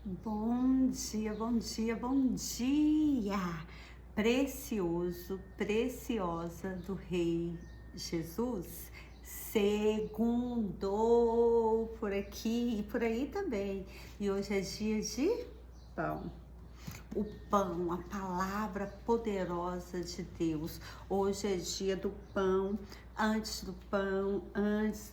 Bom dia, bom dia, bom dia! Precioso, preciosa do Rei Jesus, segundou por aqui e por aí também. E hoje é dia de pão. O pão, a palavra poderosa de Deus. Hoje é dia do pão, antes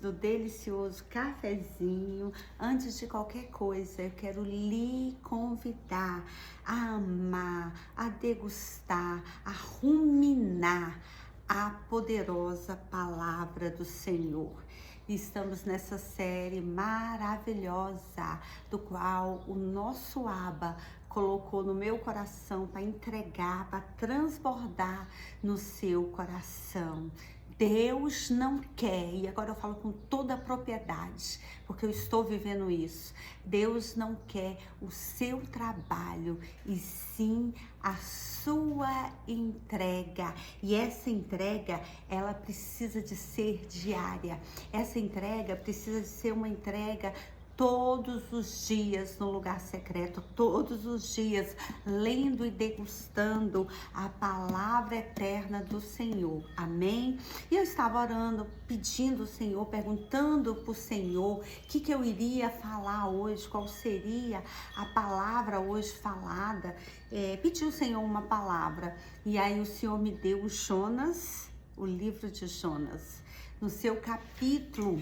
do delicioso cafezinho, antes de qualquer coisa, eu quero lhe convidar a amar, a degustar, a ruminar a poderosa palavra do Senhor. Estamos nessa série maravilhosa, do qual o nosso Abba colocou no meu coração para entregar, para transbordar no seu coração. Deus não quer, e agora eu falo com toda a propriedade, porque eu estou vivendo isso. Deus não quer o seu trabalho, e sim a sua entrega. E essa entrega, ela precisa de ser diária. Essa entrega precisa de ser uma entrega todos os dias no lugar secreto, todos os dias lendo e degustando a palavra eterna do Senhor, amém? E eu estava orando, pedindo ao Senhor, perguntando para o Senhor o que eu iria falar hoje, qual seria a palavra hoje falada. Pedi ao Senhor uma palavra, e aí o Senhor me deu o Jonas, o livro de Jonas, no seu capítulo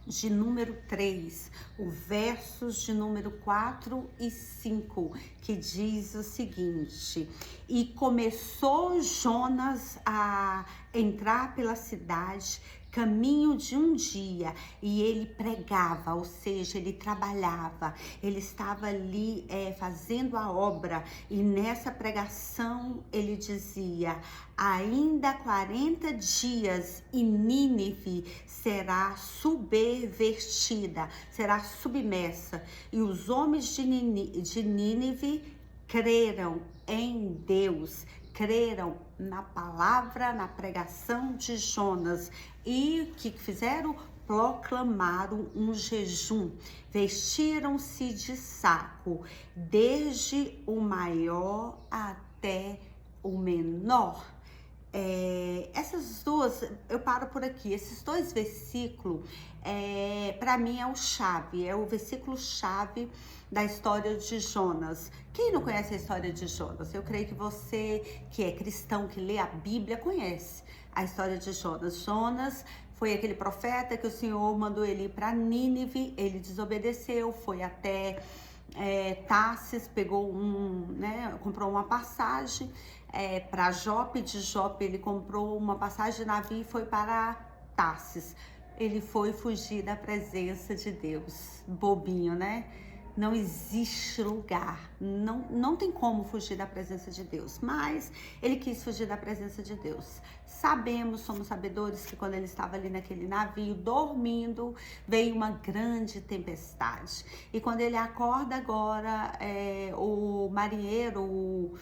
de número 3, o versos de número 4 e 5, que diz o seguinte: e começou Jonas a entrar pela cidade, caminho de um dia, e ele pregava, ou seja, ele trabalhava, ele estava ali fazendo a obra, e nessa pregação ele dizia: ainda 40 dias e Nínive será subvertida, será submersa, e os homens de Nínive creram em Deus, creram na palavra, na pregação de Jonas. E o que fizeram? Proclamaram um jejum, vestiram-se de saco, desde o maior até o menor. Essas duas, eu paro por aqui. Esses dois versículos, para mim é o versículo chave da história de Jonas. Quem não conhece a história de Jonas? Eu creio que você que é cristão, que lê a Bíblia, conhece a história de Jonas. Jonas foi aquele profeta que o Senhor mandou ele ir para Nínive, ele desobedeceu, foi até Tarsis, pegou comprou uma passagem para Jope. De Jope ele comprou uma passagem de navio e foi para Tarsis. Ele foi fugir da presença de Deus. Bobinho, né? Não existe lugar, não tem como fugir da presença de Deus, mas ele quis fugir da presença de Deus. Somos sabedores que quando ele estava ali naquele navio, dormindo, veio uma grande tempestade. E quando ele acorda agora, o marinheiro, o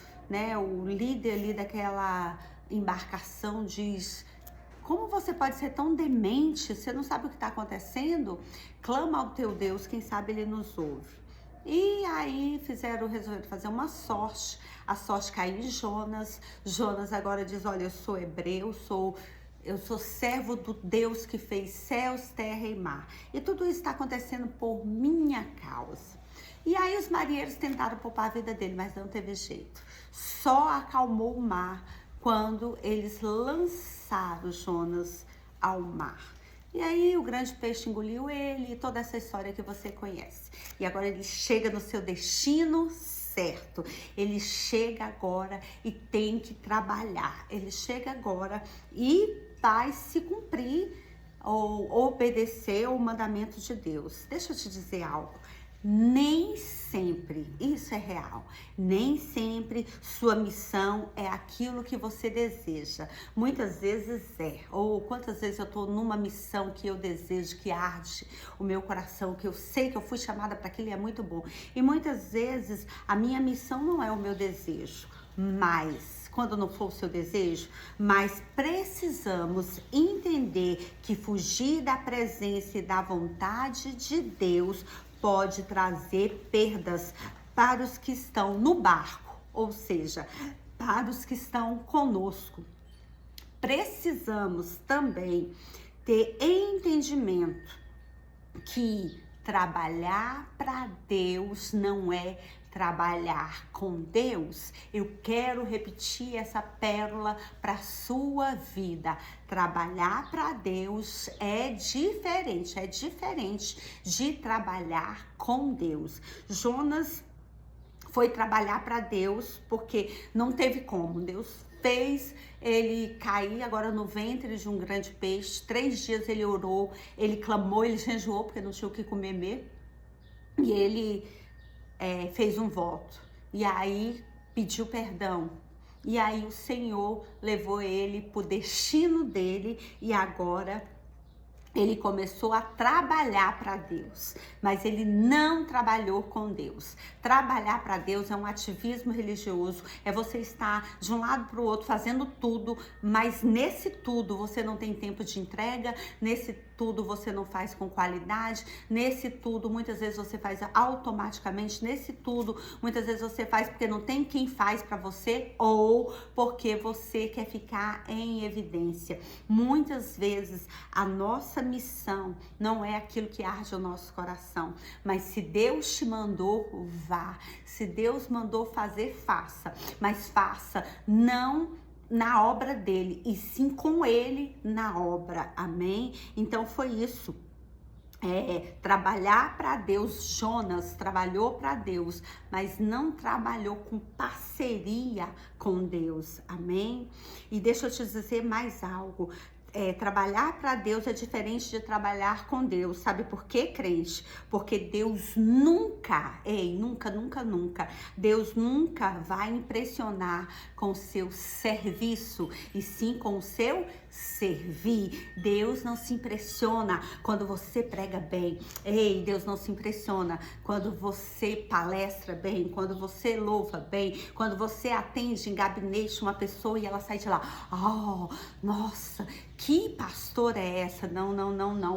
líder ali daquela embarcação diz: como você pode ser tão demente? Você não sabe o que está acontecendo? Clama ao teu Deus, quem sabe ele nos ouve. E aí resolveram fazer uma sorte. A sorte caiu em Jonas. Jonas agora diz: olha, eu sou hebreu, eu sou servo do Deus que fez céus, terra e mar. E tudo isso está acontecendo por minha causa. E aí os marinheiros tentaram poupar a vida dele, mas não teve jeito. Só acalmou o mar quando eles lançaram Jonas ao mar. E aí o grande peixe engoliu ele, e toda essa história que você conhece. E agora ele chega no seu destino certo. Ele chega agora e tem que trabalhar. Ele chega agora e vai se cumprir ou obedecer o mandamento de Deus. Deixa eu te dizer algo. Nem sempre, isso é real, nem sempre sua missão é aquilo que você deseja. Muitas vezes ou quantas vezes eu tô numa missão que eu desejo, que arde o meu coração, que eu sei que eu fui chamada para aquilo e é muito bom. E muitas vezes a minha missão não é o meu desejo, mas quando não for o seu desejo, mas precisamos entender que fugir da presença e da vontade de Deus pode trazer perdas para os que estão no barco, ou seja, para os que estão conosco. Precisamos também ter entendimento que trabalhar para Deus não é trabalhar com Deus. Eu quero repetir essa pérola para a sua vida. Trabalhar para Deus é diferente de trabalhar com Deus. Jonas foi trabalhar para Deus porque não teve como. Deus fez ele cair agora no ventre de um grande peixe. 3 dias ele orou, ele clamou, ele jejuou porque não tinha o que comer. E ele fez um voto. E aí pediu perdão. E aí o Senhor levou ele para o destino dele e agora ele começou a trabalhar para Deus, mas ele não trabalhou com Deus. Trabalhar para Deus é um ativismo religioso, é você estar de um lado para o outro fazendo tudo, mas nesse tudo você não tem tempo de entrega, nesse tudo você não faz com qualidade, nesse tudo muitas vezes você faz automaticamente, nesse tudo muitas vezes você faz porque não tem quem faz para você ou porque você quer ficar em evidência. Muitas vezes a nossa missão não é aquilo que arde o nosso coração, mas se Deus te mandou, vá. Se Deus mandou fazer, faça, mas faça não na obra dele, e sim com ele na obra, amém? Então foi isso. Trabalhar para Deus. Jonas trabalhou para Deus, mas não trabalhou com parceria com Deus, amém? E deixa eu te dizer mais algo. Trabalhar para Deus é diferente de trabalhar com Deus. Sabe por quê, crente? Porque Deus nunca, nunca, Deus nunca vai impressionar com o seu serviço, e sim com o seu servir. Deus não se impressiona quando você prega bem. Deus não se impressiona quando você palestra bem, quando você louva bem, quando você atende em gabinete uma pessoa e ela sai de lá, nossa, que pastora é essa? Não.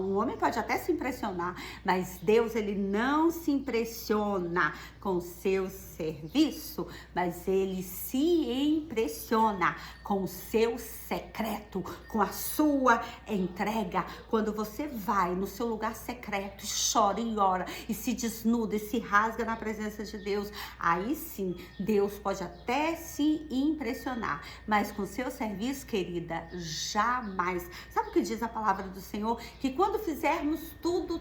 O homem pode até se impressionar, mas Deus, ele não se impressiona com o seu serviço, mas ele se impressiona com o seu secreto, com a sua entrega. Quando você vai no seu lugar secreto e chora e ora e se desnuda e se rasga na presença de Deus, aí sim, Deus pode até se impressionar, mas com o seu serviço, querida, jamais. Sabe o que diz a palavra do Senhor? Que quando fizermos tudo,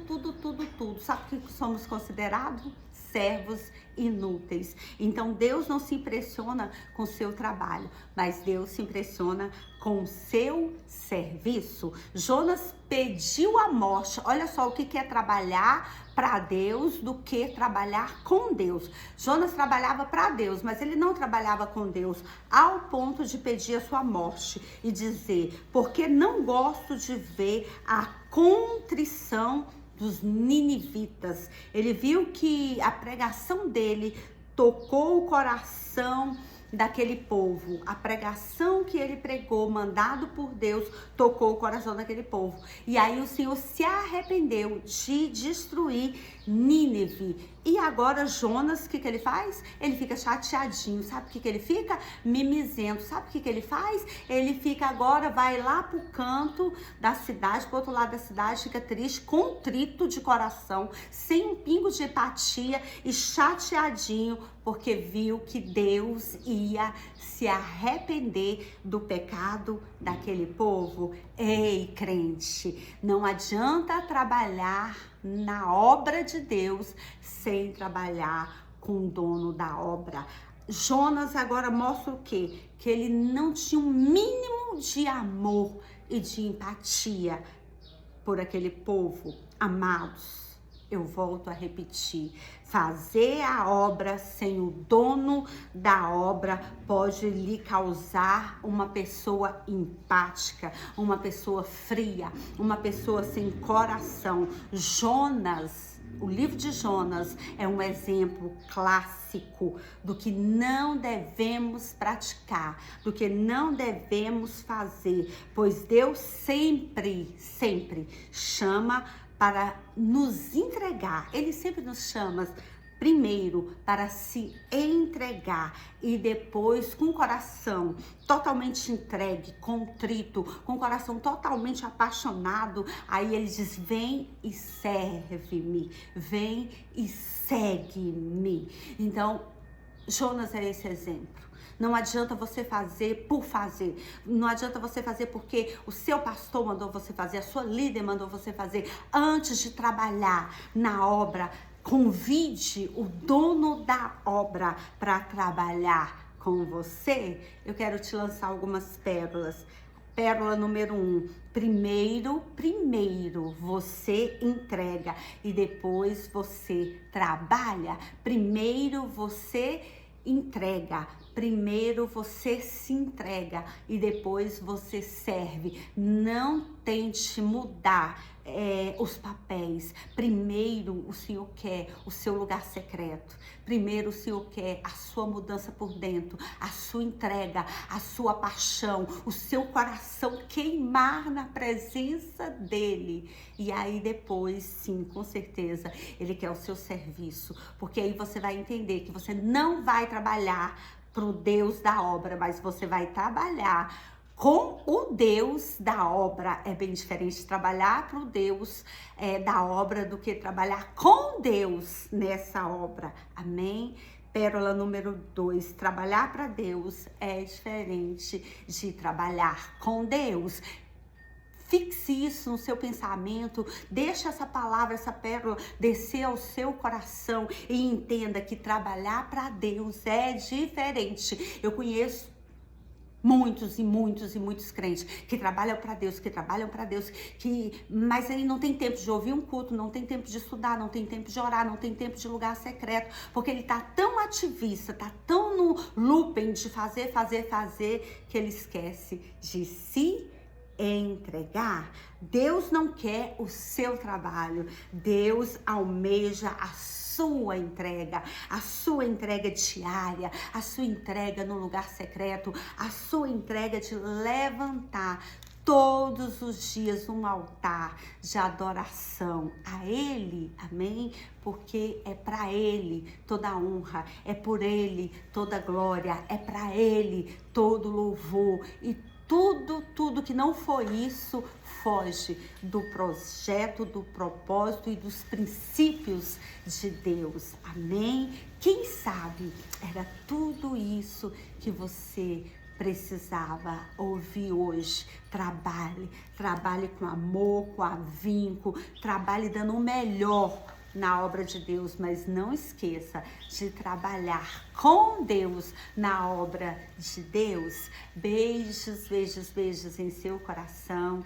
sabe o que somos considerados? Servos inúteis. Então Deus não se impressiona com o seu trabalho, mas Deus se impressiona com o seu serviço. Jonas pediu a morte. Olha só o que é trabalhar para Deus do que trabalhar com Deus. Jonas trabalhava para Deus, mas ele não trabalhava com Deus ao ponto de pedir a sua morte e dizer: porque não gosto de ver a contrição dos ninivitas. Ele viu que a pregação dele tocou o coração daquele povo. A pregação que ele pregou, mandado por Deus, tocou o coração daquele povo. E aí o Senhor se arrependeu de destruir Nínive. E agora Jonas, o que ele faz? Ele fica chateadinho. Sabe o que ele fica? Mimizento. Sabe o que ele faz? Ele fica agora, vai lá pro canto da cidade, pro outro lado da cidade, fica triste, contrito de coração, sem um pingo de empatia e chateadinho, porque viu que Deus ia se arrepender do pecado daquele povo. Ei, crente, não adianta trabalhar na obra de Deus sem trabalhar com o dono da obra. Jonas agora mostra o quê? Que ele não tinha um mínimo de amor e de empatia por aquele povo. Amados, eu volto a repetir, fazer a obra sem o dono da obra pode lhe causar uma pessoa empática, uma pessoa fria, uma pessoa sem coração. Jonas, o livro de Jonas é um exemplo clássico do que não devemos praticar, do que não devemos fazer, pois Deus sempre chama para nos entregar. Ele sempre nos chama primeiro para se entregar e depois com o coração totalmente entregue, contrito, com o coração totalmente apaixonado. Aí ele diz: vem e serve-me, vem e segue-me. Então, Jonas é esse exemplo. Não adianta você fazer por fazer. Não adianta você fazer porque o seu pastor mandou você fazer, a sua líder mandou você fazer. Antes de trabalhar na obra, convide o dono da obra para trabalhar com você. Eu quero te lançar algumas pérolas. Pérola número 1. Primeiro você entrega e depois você trabalha. Primeiro você entrega. Primeiro você se entrega e depois você serve. Não tente mudar os papéis. Primeiro o Senhor quer o seu lugar secreto. Primeiro o Senhor quer a sua mudança por dentro, a sua entrega, a sua paixão, o seu coração queimar na presença dele. E aí depois, sim, com certeza, ele quer o seu serviço. Porque aí você vai entender que você não vai trabalhar para o Deus da obra, mas você vai trabalhar com o Deus da obra. É bem diferente trabalhar para o Deus da obra do que trabalhar com Deus nessa obra. Amém? Pérola número 2, trabalhar para Deus é diferente de trabalhar com Deus. Fixe isso no seu pensamento, deixa essa palavra, essa pérola descer ao seu coração e entenda que trabalhar para Deus é diferente. Eu conheço muitos crentes que trabalham para Deus, mas aí não tem tempo de ouvir um culto, não tem tempo de estudar, não tem tempo de orar, não tem tempo de lugar secreto, porque ele tá tão ativista, tá tão no looping de fazer, que ele esquece de se entregar. Deus não quer o seu trabalho, Deus almeja a sua entrega diária, a sua entrega no lugar secreto, a sua entrega de levantar todos os dias um altar de adoração a Ele, amém? Porque é para Ele toda honra, é por Ele toda glória, é para Ele todo louvor. E tudo que não for isso foge do projeto, do propósito e dos princípios de Deus. Amém? Quem sabe era tudo isso que você precisava ouvir hoje. Trabalhe com amor, com afinco, trabalhe dando o melhor na obra de Deus, mas não esqueça de trabalhar com Deus na obra de Deus. Beijos em seu coração.